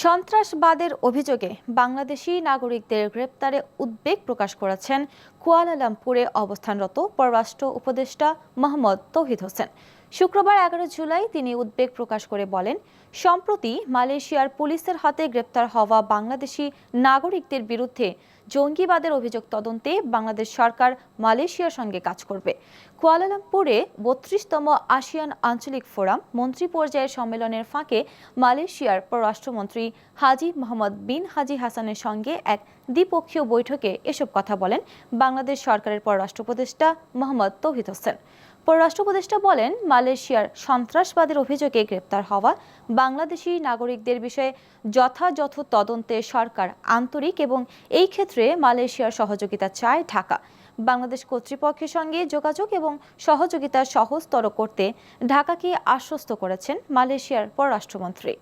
সন্ত্রাসবাদের অভিযোগে বাংলাদেশি নাগরিকদের গ্রেপ্তারে উদ্বেগ প্রকাশ করেছেন কুয়ালালামপুরে অবস্থানরত পররাষ্ট্র উপদেষ্টা মোহাম্মদ তৌহিদ হোসেন। শুক্রবার 11 জুলাই তিনি উদ্বেগ প্রকাশ করে বলেন, সম্প্রতি মালয়েশিয়ার পুলিশের হাতে গ্রেপ্তার হওয়া বাংলাদেশি নাগরিকদের বিরুদ্ধে জঙ্গিবাদের অভিযোগ তদন্তে বাংলাদেশ সরকার মালয়েশিয়ার সঙ্গে কাজ করবে। কুয়ালালামপুরে 32তম আসিয়ান আঞ্চলিক ফোরাম মন্ত্রী পর্যায়ের সম্মেলনের ফাঁকে মালয়েশিয়ার পররাষ্ট্রমন্ত্রী হাজি মোহাম্মদ বিন হাজি হাসানের সঙ্গে এক দ্বিপক্ষীয় বৈঠকে এসব কথা বলেন বাংলাদেশ সরকারের পররাষ্ট্র উপদেষ্টা মোহাম্মদ তৌহিদ হোসেন। পররাষ্ট্র উপদেষ্টা বলেন, মালয়েশিয়ার সন্ত্রাসবাদের অভিযোগে গ্রেপ্তার হওয়া বাংলাদেশি নাগরিকদের বিষয়ে যথাযথ তদন্তে সরকার আন্তরিক এবং এই ক্ষেত্রে মালয়েশিয়ার সহযোগিতা চায় ঢাকা। বাংলাদেশ কর্তৃপক্ষের সঙ্গে যোগাযোগ এবং সহযোগিতা সহজতর করতে ঢাকাকে আশ্বস্ত করেছেন মালয়েশিয়ার পররাষ্ট্রমন্ত্রী।